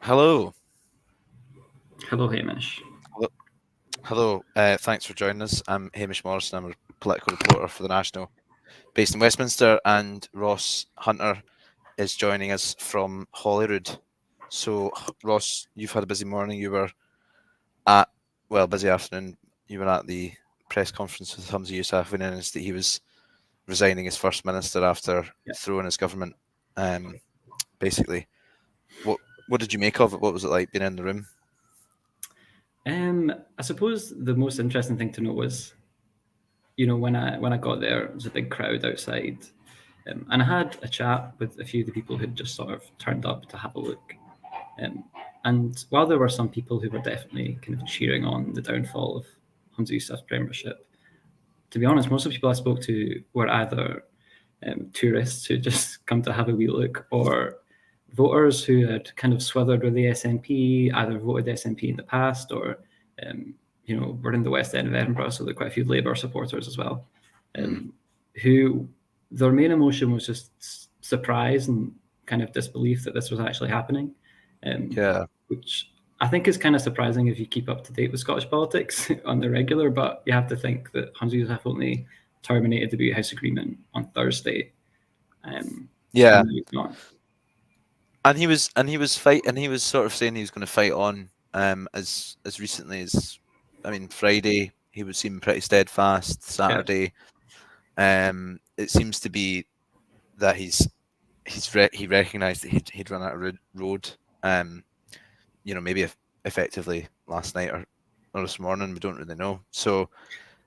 Hello. Hello, Hamish. Hello. Hello. Thanks for joining us. I'm Hamish Morrison. I'm a political reporter for the National, based in Westminster, and Ross Hunter is joining us from Holyrood. So, Ross, you've had a busy morning. You were at, busy afternoon. You were at the press conference with Humza Yousaf when announced that he was resigning as First Minister after Yeah. throwing his government. Basically, what did you make of it? What was it like being in the room? I suppose the most interesting thing to note was, when I got there, it was a big crowd outside, and I had a chat with a few of the people who'd just sort of turned up to have a look. Um, and while there were some people who were definitely kind of cheering on the downfall of Humza Yousaf's premiership, to be honest, most of the people I spoke to were either tourists who just come to have a wee look, or voters who had kind of swithered with the SNP, either voted SNP in the past or, were in the West End of Edinburgh, so there are quite a few Labour supporters as well, Mm. who their main emotion was just surprise and kind of disbelief that this was actually happening, Yeah. which I think is kind of surprising if you keep up to date with Scottish politics on the regular, but you have to think that Humza Yousaf only terminated the Butte House Agreement on Thursday, Yeah. and now he's not. He was sort of saying he was going to fight on as recently as, I mean, Friday he was seeming pretty steadfast. Yeah, Saturday, it seems to be that he recognised that he'd run out of road. Maybe effectively last night or this morning. We don't really know. So,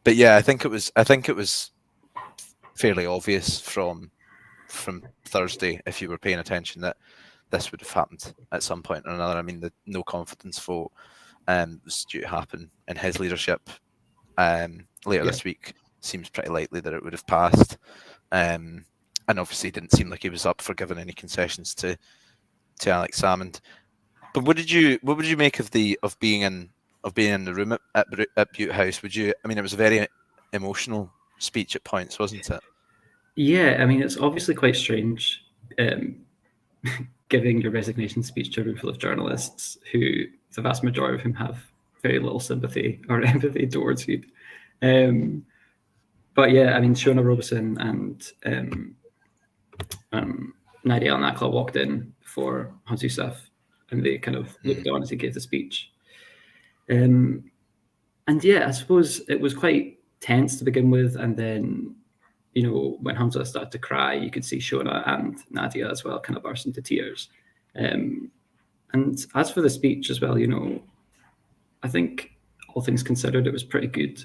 but yeah, I think it was fairly obvious from Thursday, if you were paying attention, that this would have happened at some point or another. I mean, the no confidence vote was due to happen in his leadership later yeah, this week. Seems pretty likely that it would have passed, and obviously didn't seem like he was up for giving any concessions to Alex Salmond. But what would you make of being in the room at Butte House? Would you? I mean, it was a very emotional speech at points, wasn't it? yeah. I mean, it's obviously quite strange um, giving your resignation speech to a room full of journalists who the vast majority of whom have very little sympathy or empathy towards you. Um, but yeah, I mean, Shona Robeson and Nadia Al Nakla walked in before Hans Yousaf, and they kind of Mm. looked on as he gave the speech. Um, and yeah, I suppose it was quite tense to begin with, and then when Hamza started to cry, you could see Shona and Nadia as well kind of burst into tears. Um, and as for the speech as well, I think all things considered, it was pretty good,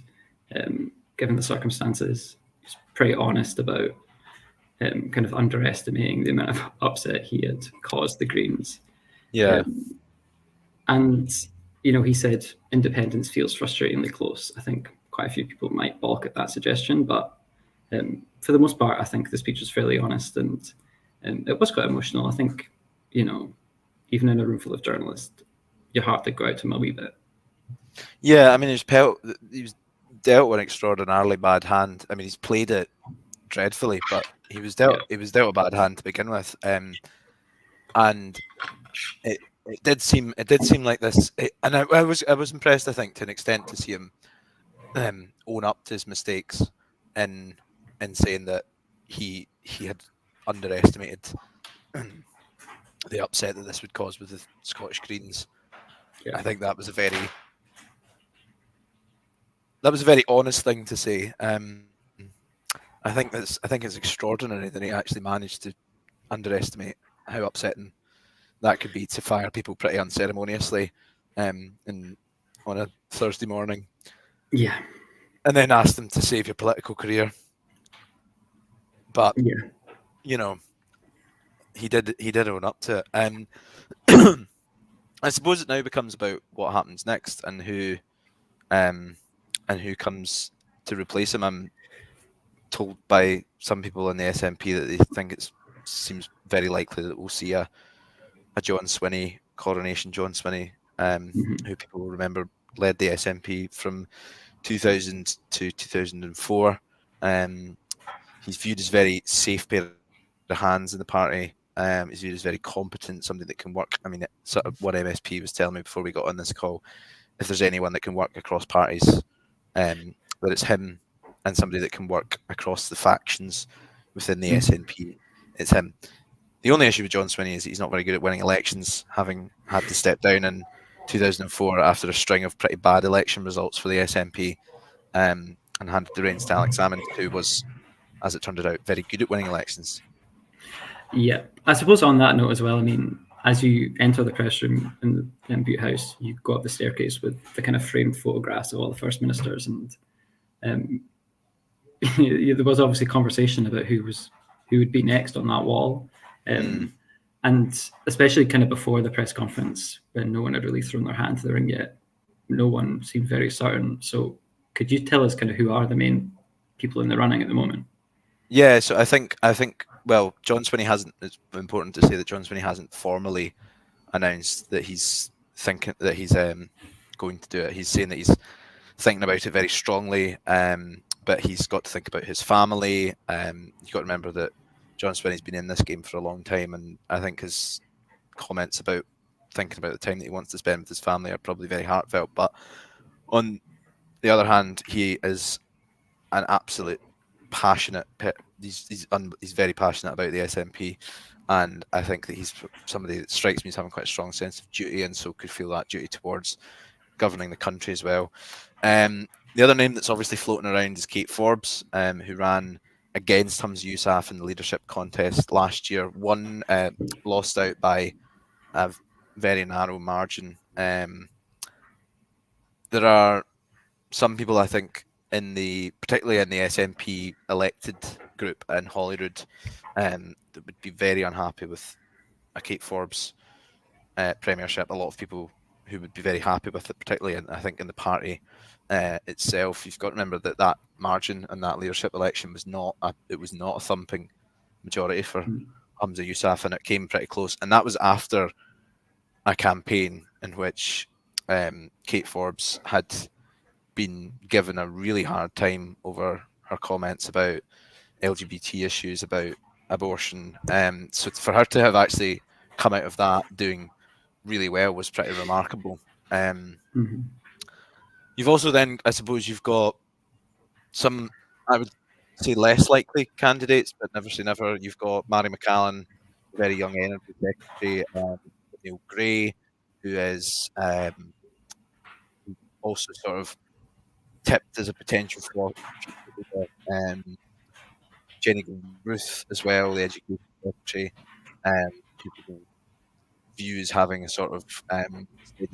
given the circumstances. He's pretty honest about kind of underestimating the amount of upset he had caused the Greens. Yeah, Um, and, he said independence feels frustratingly close. I think quite a few people might balk at that suggestion, but for the most part, I think the speech was fairly honest, and it was quite emotional. I think, you know, even in a room full of journalists, your heart did go out to him a wee bit. yeah. I mean, he was dealt with an extraordinarily bad hand. I mean, he's played it dreadfully, but Yeah, he was dealt a bad hand to begin with. And it did seem like this, and I was impressed. I think to an extent to see him own up to his mistakes, in in saying that he had underestimated the upset that this would cause with the Scottish Greens. yeah, I think that was a very honest thing to say. I think it's extraordinary that he actually managed to underestimate how upsetting that could be to fire people pretty unceremoniously, in on a Thursday morning, yeah, and then ask them to save your political career. But yeah, you know, he did own up to it. I suppose it now becomes about what happens next um, and who comes to replace him. I'm told by some people in the SNP that they think it seems very likely that we'll see a John Swinney coronation. John Swinney, hmm, who people will remember led the SNP from 2000 to 2004. Um, he's viewed as very safe pair of hands in the party. He's viewed as very competent, somebody that can work. I mean, sort of what MSP was telling me before we got on this call, if there's anyone that can work across parties, that it's him, and somebody that can work across the factions within the SNP, it's him. The only issue with John Swinney is that he's not very good at winning elections, having had to step down in 2004 after a string of pretty bad election results for the SNP, and handed the reins to Alex Salmond, who was, as it turned out, very good at winning elections. Yeah, I suppose on that note as well, I mean, as you enter the press room in Butte House, you go up the staircase with the kind of framed photographs of all the first ministers, and there was obviously conversation about who would be next on that wall, and especially kind of before the press conference when no one had really thrown their hand to the ring yet, no one seemed very certain. So, could you tell us kind of who are the main people in the running at the moment? Yeah, so I think well, John Swinney hasn't. It's important to say that John Swinney hasn't formally announced that he's thinking that he's going to do it. He's saying that he's thinking about it very strongly, but he's got to think about his family. You've got to remember that John Swinney's been in this game for a long time, and I think his comments about thinking about the time that he wants to spend with his family are probably very heartfelt. But on the other hand, he is an absolute passionate. He's very passionate about the SNP, and I think that he's somebody that strikes me as having quite a strong sense of duty, and so could feel that duty towards governing the country as well. The other name that's obviously floating around is Kate Forbes, who ran against Humza Yousaf in the leadership contest last year. Lost out by a very narrow margin. There are some people, I think, particularly in the SNP elected group in Holyrood, that would be very unhappy with a Kate Forbes premiership. A lot of people who would be very happy with it, particularly I think in the party itself. You've got to remember that margin and that leadership election was not a thumping majority for Humza Yousaf, and it came pretty close. And that was after a campaign in which Kate Forbes had been given a really hard time over her comments about LGBT issues, about abortion. So for her to have actually come out of that doing really well was pretty remarkable. You've also then, I suppose, you've got some, I would say, less likely candidates, but never say never. You've got Mary McCallan, very young energy secretary, Neil Gray, who is also sort of tipped as a potential for Jenny Ruth as well, the education secretary, people views having a sort of steadiness that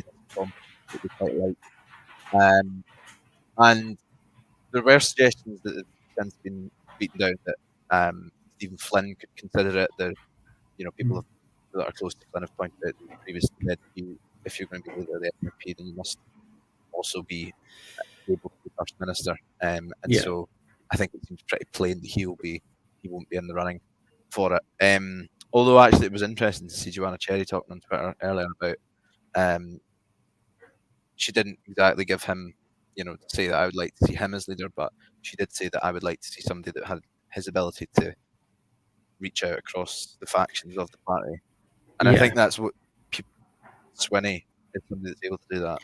they quite like. And there were suggestions that have since been beaten down that Stephen Flynn could consider it. People that are close to Flynn have pointed out that previously said if you're going to be leader of the SNP, then you must also be able to be First Minister. So I think it seems pretty plain that he won't be in the running for it. Although actually it was interesting to see Joanna Cherry talking on Twitter earlier about she didn't exactly give him, to say that I would like to see him as leader, but she did say that I would like to see somebody that had his ability to reach out across the factions of the party. And I think that's what Swinney is, somebody that's able to do that.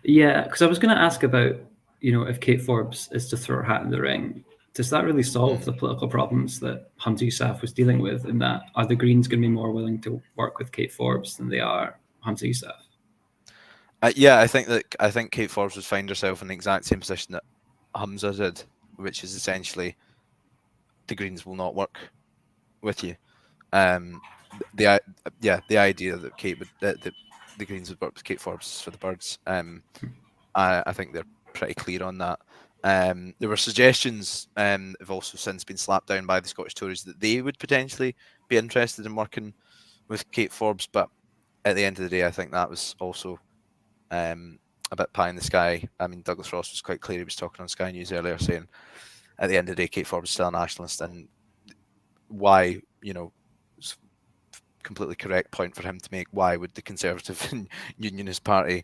Yeah, because I was going to ask about, if Kate Forbes is to throw her hat in the ring, does that really solve the political problems that Humza Yousaf was dealing with? In that, are the Greens going to be more willing to work with Kate Forbes than they are Humza Yousaf? I think Kate Forbes would find herself in the exact same position that Humza did, which is essentially the Greens will not work with you. The idea that the Greens would work with Kate Forbes for the birds. I think they're pretty clear on that. There were suggestions have also since been slapped down by the Scottish Tories that they would potentially be interested in working with Kate Forbes, but at the end of the day, I think that was also a bit pie in the sky. I mean, Douglas Ross was quite clear. He was talking on Sky News earlier, saying at the end of the day, Kate Forbes is still a nationalist, and why, completely correct point for him to make. Why would the Conservative and Unionist Party,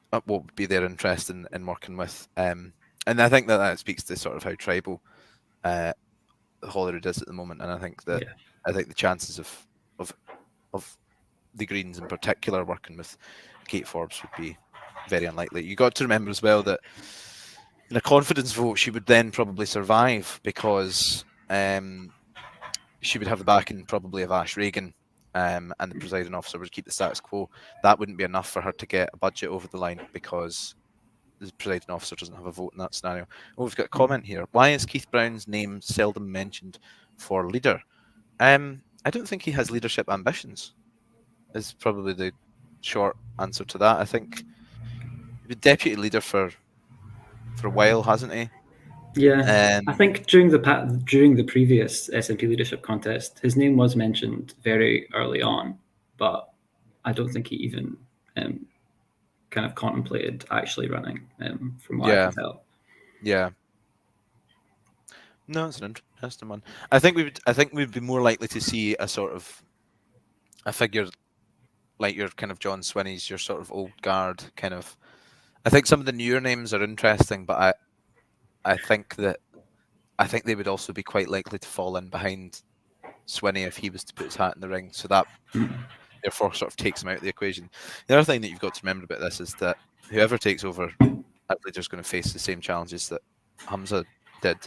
what would be their interest in working with? And I think that speaks to sort of how tribal Holyrood is at the moment. And I think that the chances of of the Greens in particular working with Kate Forbes would be very unlikely. You got to remember as well that in a confidence vote, she would then probably survive because she would have the backing probably of Ash Regan, and the presiding officer would keep the status quo. That wouldn't be enough for her to get a budget over the line because the presiding officer doesn't have a vote in that scenario. Oh, we've got a comment here. Why is Keith Brown's name seldom mentioned for leader? I don't think he has leadership ambitions, is probably the short answer to that. I think he's been deputy leader for a while, hasn't he? Yeah, I Um, think during the previous SNP leadership contest, his name was mentioned very early on, but I don't think he even um, kind of contemplated actually running, from what I can yeah, tell. yeah. No, it's an interesting one. I think we'd be more likely to see a sort of a figure like your kind of John Swinney's, your sort of old guard kind of. I think some of the newer names are interesting, but I think that I think they would also be quite likely to fall in behind Swinney if he was to put his hat in the ring. So that Mm. therefore sort of takes him out of the equation. The other thing that you've got to remember about this is that whoever takes over as leader is going to face the same challenges that Humza did.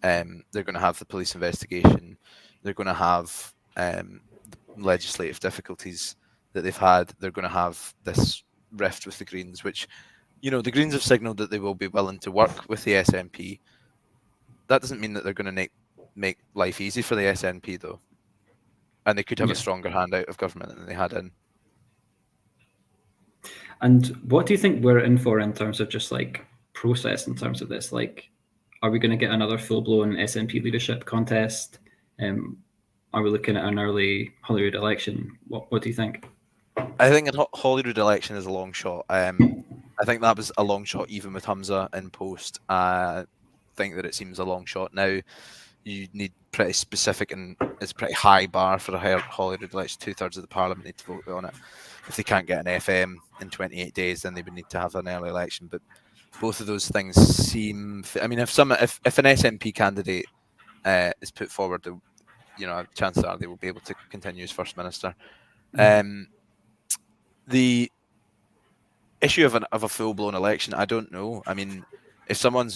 They're going to have the police investigation. They're going to have legislative difficulties that they've had. They're going to have this rift with the Greens, which, the Greens have signalled that they will be willing to work with the SNP. That doesn't mean that they're going to make life easy for the SNP, though. And they could have a Yeah. stronger hand out of government than they had in. And what do you think we're in for in terms of just like process in terms of this? Like, are we going to get another full blown SNP leadership contest? Um, are we looking at an early Holyrood election? What do you think? I think a Holyrood election is a long shot. I think that was a long shot even with Humza in post. I think that it seems a long shot now. You need pretty specific, and it's a pretty high bar for a higher Holyrood election. 2/3 of the parliament need to vote on it. If they can't get an FM in 28 days, then they would need to have an early election. But both of those things seem. I mean, if an SNP candidate is put forward, chances are they will be able to continue as first minister. Um, the issue of a full blown election, I don't know. I mean, if someone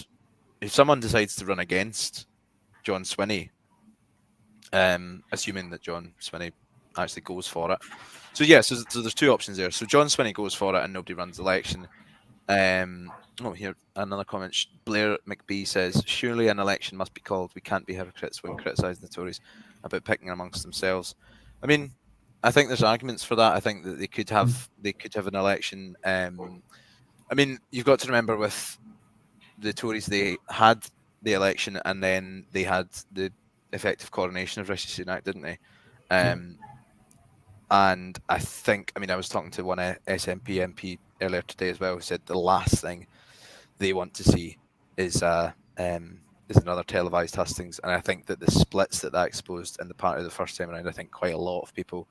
decides to run against John Swinney, assuming that John Swinney actually goes for it. So yeah, so there's two options there. So John Swinney goes for it and nobody runs the election. Here another comment. Blair McBee says, "Surely an election must be called. We can't be hypocrites when criticising the Tories about picking amongst themselves." I mean, I think there's arguments for that. I think that they could have an election. I mean, you've got to remember with the Tories, they had the election and then they had the effective coronation of Rishi Sunak, didn't they? And I think, I mean, I was talking to one SNP MP earlier today as well, who said the last thing they want to see is another televised hustings. And I think that the splits that exposed in the party the first time around, I think quite a lot of people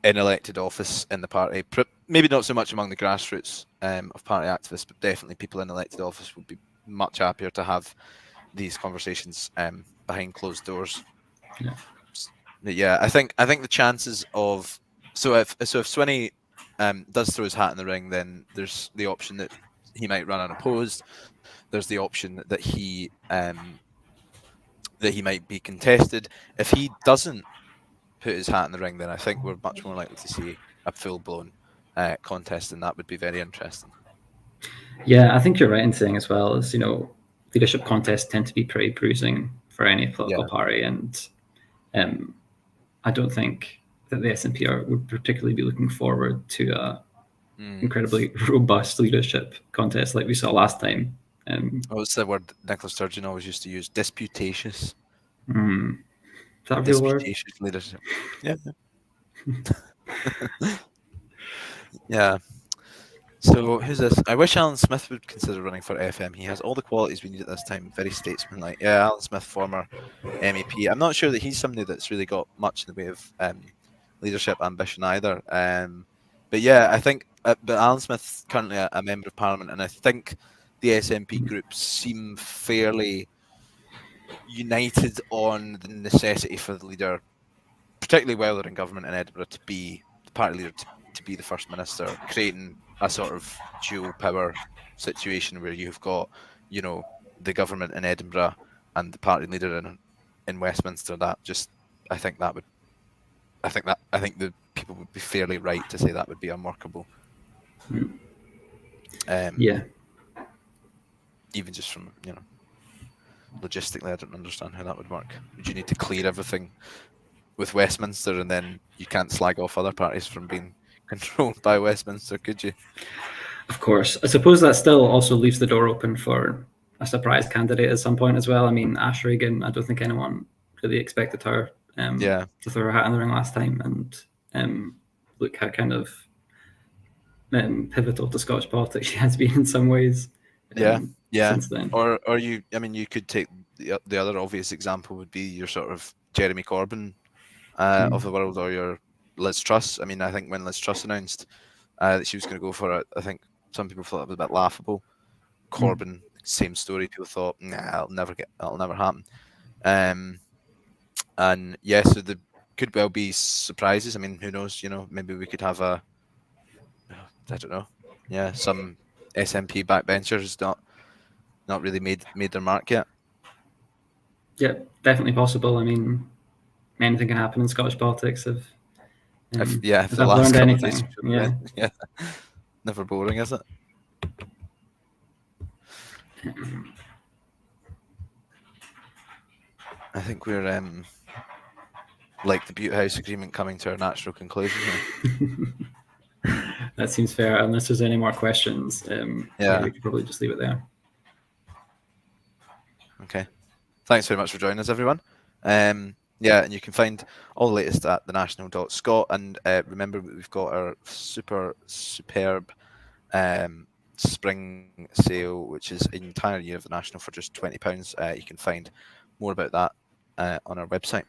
in elected office in the party, maybe not so much among the grassroots of party activists, but definitely people in elected office would be much happier to have these conversations behind closed doors. Yeah. But yeah, I think the chances of if Swinney does throw his hat in the ring, then there's the option that he might run unopposed. There's the option that he might be contested. If he doesn't put his hat in the ring, then I think we're much more likely to see a full-blown contest, and that would be very interesting. Yeah, I think you're right in saying as well as leadership contests tend to be pretty bruising for any political party, and I don't think that the SNP would particularly be looking forward to a incredibly robust leadership contest like we saw last time. What's the word Nicola Sturgeon always used to use? Disputatious. Is that a real word? Disputatious leadership. Yeah. Yeah. So who's this? I wish Alan Smith would consider running for FM. He has all the qualities we need at this time. Very statesmanlike. Yeah, Alan Smith, former MEP. I'm not sure that he's somebody that's really got much in the way of leadership ambition either. But yeah, I think. But Alan Smith's currently a member of Parliament, and I think the SNP groups seem fairly united on the necessity for the leader, particularly while they're in government in Edinburgh, to be the party leader, to be the first minister, creating a sort of dual power situation where you've got, you know, the government in Edinburgh and the party leader in Westminster. That just, I think that would, I think the people would be fairly right to say that would be unworkable. Yeah. Even just from, you know, logistically, I don't understand how that would work. Would you need to clear everything with Westminster, and then you can't slag off other parties from being controlled by Westminster, could you? Of course. I suppose that still also leaves the door open for a surprise candidate at some point as well. I mean, Ash Regan, I don't think anyone really expected her Yeah, to throw her hat in the ring last time. And look how kind of pivotal to Scottish politics she has been in some ways yeah, yeah. since then. Or you, I mean, you could take the other obvious example would be your sort of Jeremy Corbyn of the world, or your Liz Truss. I mean, I think when Liz Truss announced that she was going to go for it, I think some people thought it was a bit laughable. Corbyn, same story. People thought, nah, that'll never happen. And yeah, so there could well be surprises. I mean, who knows? You know, maybe we could have I don't know, yeah, some SNP backbenchers not really made their mark yet. Yeah, definitely possible. I mean, anything can happen in Scottish politics. If If if the I've last learned conversation anything, should have yeah. been, yeah, never boring, is it? I think we're like the Butte House Agreement coming to our natural conclusion here. That seems fair. Unless there's any more questions, Yeah. we could probably just leave it there. Okay. Thanks very much for joining us, everyone. Yeah, and you can find all the latest at thenational.scot. And remember, we've got our superb spring sale, which is an entire year of the National for just £20. You can find more about that on our website.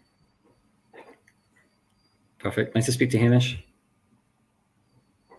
Perfect. Nice to speak to you, Hamish.